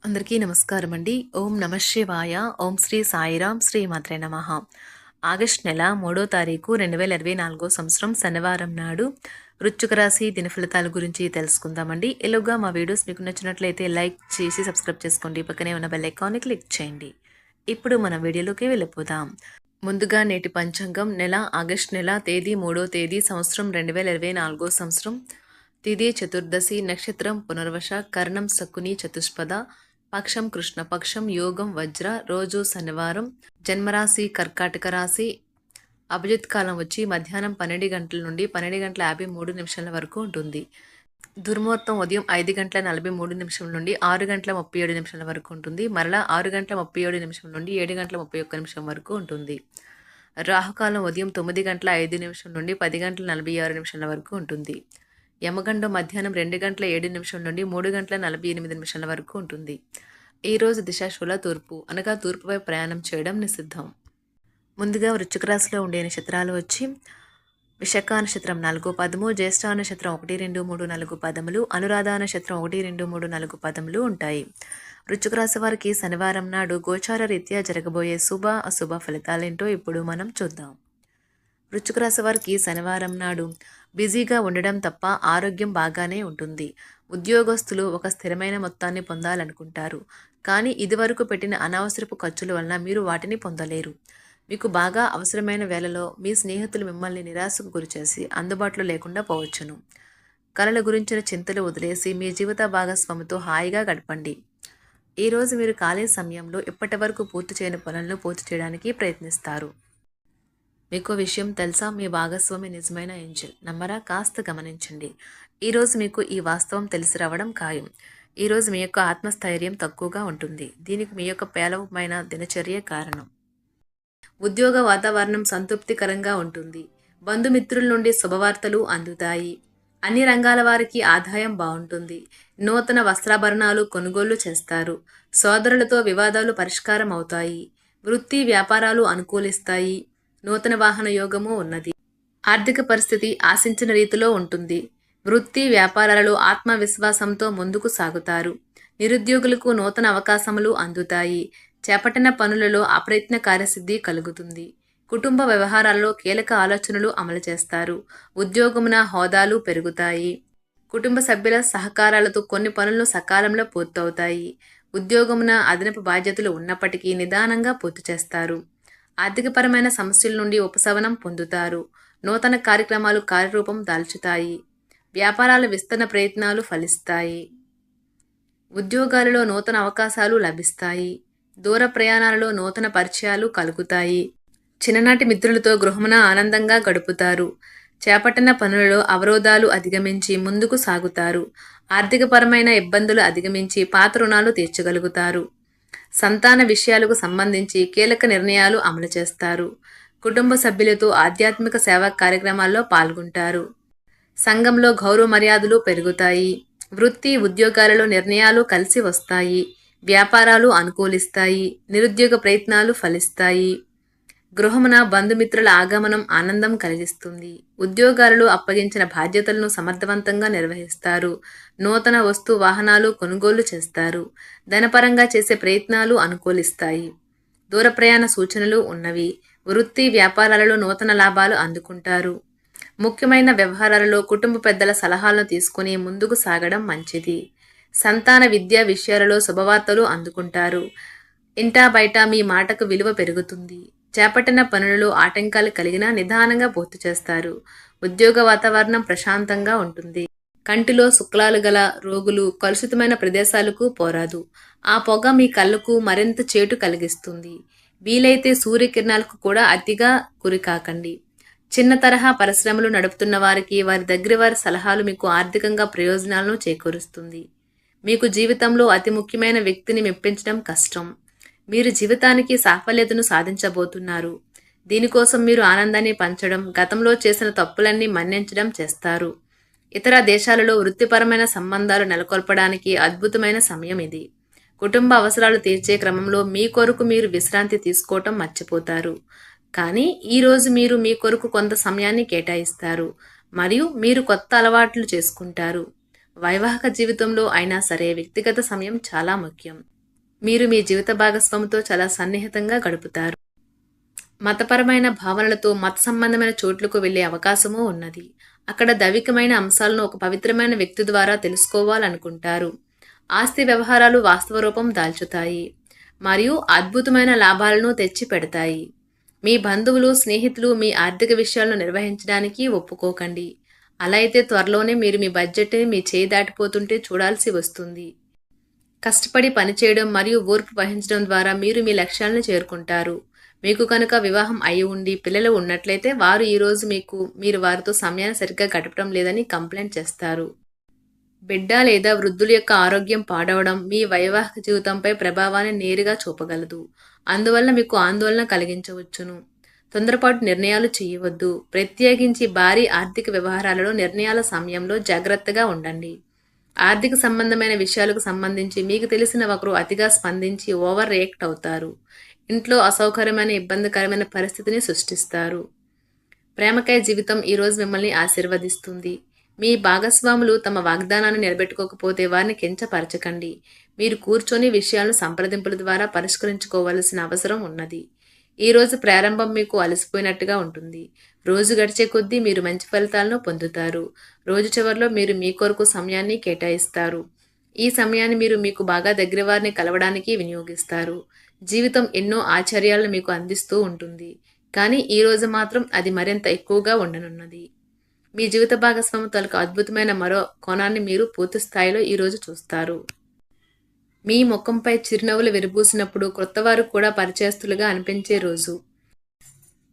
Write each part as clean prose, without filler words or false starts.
అందరికీ నమస్కారం అండి. ఓం నమ శివాయ. ఓం శ్రీ సాయిరాం శ్రీ మాత్రే నమః. ఆగస్ట్ నెల 3వ తారీఖు 2024 సంవత్సరం శనివారం నాడు వృశ్చిక రాశి దినఫలితాల గురించి తెలుసుకుందామండి. ఎలాగా మా వీడియోస్ మీకు నచ్చినట్లయితే లైక్ చేసి సబ్స్క్రైబ్ చేసుకోండి. పక్కనే ఉన్న బెల్ ఐకాన్ని క్లిక్ చేయండి. ఇప్పుడు మనం వీడియోలోకి వెళ్ళిపోదాం. ముందుగా నేటి పంచాంగం నెల ఆగస్ట్ నెల తేదీ 3వ తేదీ సంవత్సరం 2024 సంవత్సరం తిథి చతుర్దశి నక్షత్రం పునర్వశ కర్ణం శకుని చతుష్పద పక్షం కృష్ణపక్షం యోగం వజ్ర రోజు శనివారం జన్మరాశి కర్కాటక రాశి అభిజిత్ కాలం వచ్చి మధ్యాహ్నం 12 గంటల నుండి 12 గంటల 53 నిమిషాల వరకు ఉంటుంది. దుర్ముహూర్తం ఉదయం 5 గంటల 43 నిమిషం నుండి 6 గంటల 37 నిమిషాల వరకు ఉంటుంది. మరలా 6 గంటల 37 నిమిషం నుండి 7 గంటల 31 నిమిషం వరకు ఉంటుంది. రాహుకాలం ఉదయం 9 గంటల 5 నిమిషం నుండి 10 గంటల 46 నిమిషాల వరకు ఉంటుంది. యమగండం మధ్యాహ్నం 2 గంటల 7 నిమిషం నుండి 3 గంటల 48 నిమిషాల వరకు ఉంటుంది. ఈ రోజు దిశాశూల తూర్పు అనగా తూర్పుపై ప్రయాణం చేయడం నిషిద్ధం. ముందుగా వృశ్చిక రాశిలో ఉండే నక్షత్రాలు వచ్చి విశాఖ నక్షత్రం 4 పదము, జ్యేష్ఠ నక్షత్రం 1, 2, 3, 4 పదములు, అనురాధ నక్షత్రం 1, 2, 3, 4 పదములు ఉంటాయి. వృశ్చిక రాశి వారికి శనివారం నాడు గోచార రీత్యా జరగబోయే శుభ అశుభ ఫలితాలేంటో ఇప్పుడు మనం చూద్దాం. వృశ్చిక రాశి వారికి శనివారం నాడు బిజీగా ఉండడం తప్ప ఆరోగ్యం బాగానే ఉంటుంది. ఉద్యోగస్తులు ఒక స్థిరమైన మొత్తాన్ని పొందాలనుకుంటారు, కానీ ఇదివరకు పెట్టిన అనవసరపు ఖర్చుల వలన మీరు వాటిని పొందలేరు. మీకు బాగా అవసరమైన వేళలో మీ స్నేహితులు మిమ్మల్ని నిరాశకు గురిచేసి అందుబాటులో లేకుండా పోవచ్చును. కళల గురించిన చింతలు వదిలేసి మీ జీవిత భాగస్వామితో హాయిగా గడపండి. ఈరోజు మీరు ఖాళీ సమయంలో ఇప్పటి వరకు పూర్తి చేయని పనులను పూర్తి చేయడానికి ప్రయత్నిస్తారు. మీకు విషయం తెలుసా? మీ భాగస్వామి నిజమైన ఏంజెల్. నమ్మరా? కాస్త గమనించండి. ఈరోజు మీకు ఈ వాస్తవం తెలిసి రావడం ఖాయం. ఈరోజు మీ యొక్క ఆత్మస్థైర్యం తక్కువగా ఉంటుంది. దీనికి మీ యొక్క పేలవమైన దినచర్య కారణం. ఉద్యోగ వాతావరణం సంతృప్తికరంగా ఉంటుంది. బంధుమిత్రుల నుండి శుభవార్తలు అందుతాయి. అన్ని రంగాల వారికి ఆదాయం బాగుంటుంది. నూతన వస్త్రాభరణాలు కొనుగోలు చేస్తారు. సోదరులతో వివాదాలు పరిష్కారం అవుతాయి. వృత్తి వ్యాపారాలు అనుకూలిస్తాయి. నూతన వాహన యోగము ఉన్నది. ఆర్థిక పరిస్థితి ఆశించిన రీతిలో ఉంటుంది. వృత్తి వ్యాపారాలలో ఆత్మవిశ్వాసంతో ముందుకు సాగుతారు. నిరుద్యోగులకు నూతన అవకాశములు అందుతాయి. చేపట్టిన పనులలో అప్రయత్న కార్యసిద్ధి కలుగుతుంది. కుటుంబ వ్యవహారాల్లో కీలక ఆలోచనలు అమలు చేస్తారు. ఉద్యోగమున హోదాలు పెరుగుతాయి. కుటుంబ సభ్యుల సహకారాలతో కొన్ని పనులు సకాలంలో పూర్తవుతాయి. ఉద్యోగమున అదనపు బాధ్యతలు ఉన్నప్పటికీ నిదానంగా పూర్తి చేస్తారు. ఆర్థికపరమైన సమస్యల నుండి ఉపశమనం పొందుతారు. నూతన కార్యక్రమాలు కార్యరూపం దాల్చుతాయి. వ్యాపారాల విస్తరణ ప్రయత్నాలు ఫలిస్తాయి. ఉద్యోగాలలో నూతన అవకాశాలు లభిస్తాయి. దూర ప్రయాణాలలో నూతన పరిచయాలు కలుగుతాయి. చిన్ననాటి మిత్రులతో గృహమున ఆనందంగా గడుపుతారు. చేపట్టిన పనులలో అవరోధాలు అధిగమించి ముందుకు సాగుతారు. ఆర్థికపరమైన ఇబ్బందులు అధిగమించి పాత రుణాలు తీర్చగలుగుతారు. సంతాన విషయాలకు సంబంధించి కీలక నిర్ణయాలు అమలు చేస్తారు. కుటుంబ సభ్యులతో ఆధ్యాత్మిక సేవా కార్యక్రమాల్లో పాల్గొంటారు. సంఘంలో గౌరవ మర్యాదలు పెరుగుతాయి. వృత్తి ఉద్యోగాలలో నిర్ణయాలు కలిసి వస్తాయి. వ్యాపారాలు అనుకూలిస్తాయి. నిరుద్యోగ ప్రయత్నాలు ఫలిస్తాయి. గృహమున బంధుమిత్రుల ఆగమనం ఆనందం కలిగిస్తుంది. ఉద్యోగాలలో అప్పగించిన బాధ్యతలను సమర్థవంతంగా నిర్వహిస్తారు. నూతన వస్తు వాహనాలు కొనుగోలు చేస్తారు. ధనపరంగా చేసే ప్రయత్నాలు అనుకూలిస్తాయి. దూర ప్రయాణ సూచనలు ఉన్నవి. వృత్తి వ్యాపారాలలో నూతన లాభాలు అందుకుంటారు. ముఖ్యమైన వ్యవహారాలలో కుటుంబ పెద్దల సలహాలను తీసుకుని ముందుకు సాగడం మంచిది. సంతాన విద్యా విషయాలలో శుభవార్తలు అందుకుంటారు. ఇంటా బయట మీ మాటకు విలువ పెరుగుతుంది. చేపట్టిన పనులలో ఆటంకాలు కలిగినా నిదానంగా పూర్తి చేస్తారు. ఉద్యోగ వాతావరణం ప్రశాంతంగా ఉంటుంది. కంటిలో శుక్లాలు గల రోగులు కలుషితమైన ప్రదేశాలకు పోరాదు. ఆ పొగ మీ కళ్ళకు మరింత చేటు కలిగిస్తుంది. వీలైతే సూర్యకిరణాలకు కూడా అతిగా గురికాకండి. చిన్న తరహా పరిశ్రమలు నడుపుతున్న వారికి వారి దగ్గర వారి సలహాలు మీకు ఆర్థికంగా ప్రయోజనాలను చేకూరుస్తుంది. మీకు జీవితంలో అతి ముఖ్యమైన వ్యక్తిని మెప్పించడం కష్టం. మీరు జీవితానికి సాఫల్యతను సాధించబోతున్నారు. దీనికోసం మీరు ఆనందాన్ని పంచడం, గతంలో చేసిన తప్పులన్నీ మన్నించడం చేస్తారు. ఇతర దేశాలలో వృత్తిపరమైన సంబంధాలు నెలకొల్పడానికి అద్భుతమైన సమయం ఇది. కుటుంబ అవసరాలు తీర్చే క్రమంలో మీ కొరకు మీరు విశ్రాంతి తీసుకోవటం మర్చిపోతారు. కానీ ఈరోజు మీరు మీ కొరకు కొంత సమయాన్ని కేటాయిస్తారు మరియు మీరు కొత్త అలవాట్లు చేసుకుంటారు. వైవాహిక జీవితంలో అయినా సరే వ్యక్తిగత సమయం చాలా ముఖ్యం. మీరు మీ జీవిత భాగస్వామితో చాలా సన్నిహితంగా గడుపుతారు. మతపరమైన భావనలతో మత సంబంధమైన చోట్లకు వెళ్లే అవకాశమూ ఉన్నది. అక్కడ దైవికమైన అంశాలను ఒక పవిత్రమైన వ్యక్తి ద్వారా తెలుసుకోవాలనుకుంటారు. ఆస్తి వ్యవహారాలు వాస్తవ రూపం దాల్చుతాయి మరియు అద్భుతమైన లాభాలను తెచ్చి పెడతాయి. మీ బంధువులు, స్నేహితులు మీ ఆర్థిక విషయాలను నిర్వహించడానికి ఒప్పుకోకండి. అలా అయితే త్వరలోనే మీరు మీ బడ్జెట్ని మీ చేయి దాటిపోతుంటే చూడాల్సి వస్తుంది. కష్టపడి పనిచేయడం మరియు ఓర్పు వహించడం ద్వారా మీరు మీ లక్ష్యాలను చేరుకుంటారు. మీకు కనుక వివాహం అయి ఉండి పిల్లలు ఉన్నట్లయితే వారు ఈరోజు మీరు వారితో సమయాన్ని సరిగ్గా గడపడం లేదని కంప్లైంట్ చేస్తారు. బిడ్డ లేదా వృద్ధుల యొక్క ఆరోగ్యం పాడవడం మీ వైవాహిక జీవితంపై ప్రభావాన్ని నేరుగా చూపగలదు. అందువల్ల మీకు ఆందోళన కలిగించవచ్చును. తొందరపాటు నిర్ణయాలు చేయవద్దు. ప్రత్యేకించి భారీ ఆర్థిక వ్యవహారాలలో నిర్ణయాల సమయంలో జాగ్రత్తగా ఉండండి. ఆర్థిక సంబంధమైన విషయాలకు సంబంధించి మీకు తెలిసిన ఒకరు అతిగా స్పందించి ఓవర్ రియాక్ట్ అవుతారు. ఇంట్లో అసౌకర్యమైన ఇబ్బందికరమైన పరిస్థితిని సృష్టిస్తారు. ప్రేమకాయ జీవితం ఈరోజు మిమ్మల్ని ఆశీర్వదిస్తుంది. మీ భాగస్వాములు తమ వాగ్దానాన్ని నిలబెట్టుకోకపోతే వారిని కించపరచకండి. మీరు కూర్చొని విషయాలను సంప్రదింపుల ద్వారా పరిష్కరించుకోవాల్సిన అవసరం ఉన్నది. ఈ రోజు ప్రారంభం మీకు అలసిపోయినట్టుగా ఉంటుంది. రోజు గడిచే కొద్దీ మీరు మంచి ఫలితాలను పొందుతారు. రోజు చివరిలో మీరు మీ కొరకు సమయాన్ని కేటాయిస్తారు. ఈ సమయాన్ని మీరు మీకు బాగా దగ్గర వారిని కలవడానికి వినియోగిస్తారు. జీవితం ఎన్నో ఆశ్చర్యాలను మీకు అందిస్తూ ఉంటుంది. కానీ ఈ రోజు మాత్రం అది మరింత ఎక్కువగా ఉండనున్నది. మీ జీవిత భాగస్వామి తాలూకు అద్భుతమైన మరో కోణాన్ని మీరు పూర్తి స్థాయిలో ఈరోజు చూస్తారు. మీ ముఖంపై చిరునవ్వులు విరబూసినప్పుడు క్రొత్తవారు కూడా పరిచయస్తులుగా అనిపించే రోజు.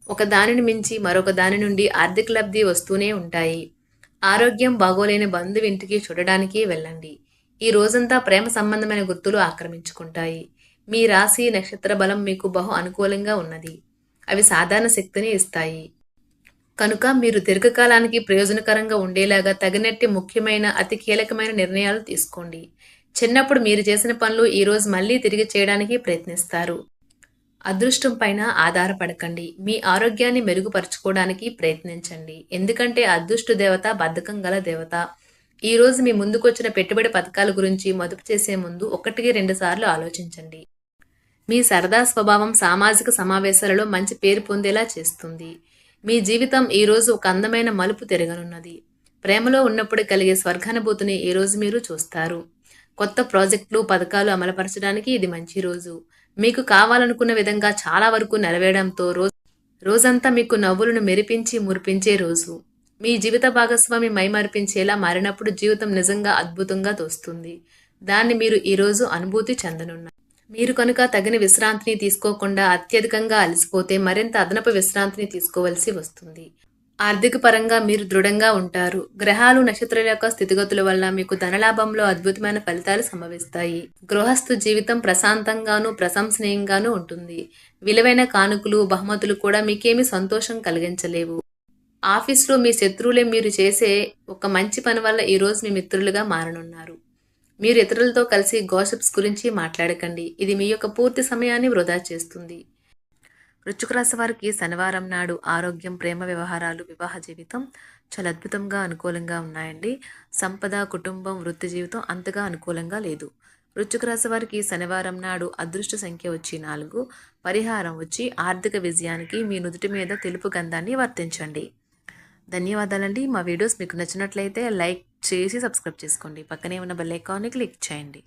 ఒక దానిని మించి మరొక దాని నుండి ఆర్థిక లబ్ధి వస్తూనే ఉంటాయి. ఆరోగ్యం బాగోలేని బంధువు ఇంటికి చూడడానికి వెళ్ళండి. ఈ రోజంతా ప్రేమ సంబంధమైన గుర్తులు ఆక్రమించుకుంటాయి. మీ రాశి, నక్షత్ర బలం మీకు బహు అనుకూలంగా ఉన్నది. అవి సాధారణ శక్తిని ఇస్తాయి. కనుక మీరు దీర్ఘకాలానికి ప్రయోజనకరంగా ఉండేలాగా తగినట్టి ముఖ్యమైన అతి కీలకమైన నిర్ణయాలు తీసుకోండి. చిన్నప్పుడు మీరు చేసిన పనులు ఈరోజు మళ్ళీ తిరిగి చేయడానికి ప్రయత్నిస్తారు. అదృష్టం పైన ఆధారపడకండి. మీ ఆరోగ్యాన్ని మెరుగుపరచుకోవడానికి ప్రయత్నించండి. ఎందుకంటే అదృష్ట దేవత బద్ధకం గల దేవత. ఈరోజు మీ ముందుకొచ్చిన పెట్టుబడి పథకాల గురించి మదుపు చేసే ముందు 1-2 సార్లు ఆలోచించండి. మీ సరదా స్వభావం సామాజిక సమావేశాలలో మంచి పేరు పొందేలా చేస్తుంది. మీ జీవితం ఈరోజు ఒక అందమైన మలుపు తిరగనున్నది. ప్రేమలో ఉన్నప్పుడు కలిగే స్వర్గానుభూతిని ఈరోజు మీరు చూస్తారు. కొత్త ప్రాజెక్టులు, పథకాలు అమలుపరచడానికి ఇది మంచి రోజు. మీకు కావాలనుకున్న విధంగా చాలా వరకు నెరవేరడంతో రోజంతా మీకు నవ్వులను మెరిపించి మురిపించే రోజు. మీ జీవిత భాగస్వామి మైమరిపించేలా మారినప్పుడు జీవితం నిజంగా అద్భుతంగా తోస్తుంది. దాన్ని మీరు ఈరోజు అనుభూతి చెందనున్నారు. మీరు కనుక తగిన విశ్రాంతిని తీసుకోకుండా అత్యధికంగా అలసిపోతే మరింత అదనపు విశ్రాంతిని తీసుకోవలసి వస్తుంది. ఆర్థిక పరంగా మీరు దృఢంగా ఉంటారు. గ్రహాలు, నక్షత్రాల యొక్క స్థితిగతుల వల్ల మీకు ధనలాభంలో అద్భుతమైన ఫలితాలు సంభవిస్తాయి. గృహస్థు జీవితం ప్రశాంతంగానూ ప్రశంసనీయంగానూ ఉంటుంది. విలువైన కానుకలు, బహుమతులు కూడా మీకేమీ సంతోషం కలిగించలేవు. ఆఫీస్లో మీ శత్రువులే మీరు చేసే ఒక మంచి పని వల్ల ఈరోజు మీ మిత్రులుగా మారనున్నారు. మీరు ఇతరులతో కలిసి గాసిప్స్ గురించి మాట్లాడకండి. ఇది మీ యొక్క పూర్తి సమయాన్ని వృధా చేస్తుంది. వృశ్చిక రాశి వారికి శనివారం నాడు ఆరోగ్యం, ప్రేమ వ్యవహారాలు, వివాహ జీవితం చాలా అద్భుతంగా అనుకూలంగా ఉన్నాయండి. సంపద, కుటుంబం, వృత్తి జీవితం అంతగా అనుకూలంగా లేదు. వృశ్చిక రాశి వారికి శనివారం నాడు అదృష్ట సంఖ్య వచ్చి 4, పరిహారం వచ్చి ఆర్థిక విజయానికి మీ నుదుటి మీద తెలుపు గంధాన్ని వర్తించండి. ధన్యవాదాలండి. మా వీడియోస్ మీకు నచ్చినట్లయితే లైక్ చేసి సబ్స్క్రైబ్ చేసుకోండి. పక్కనే ఉన్న బెల్ ఐకాన్ని క్లిక్ చేయండి.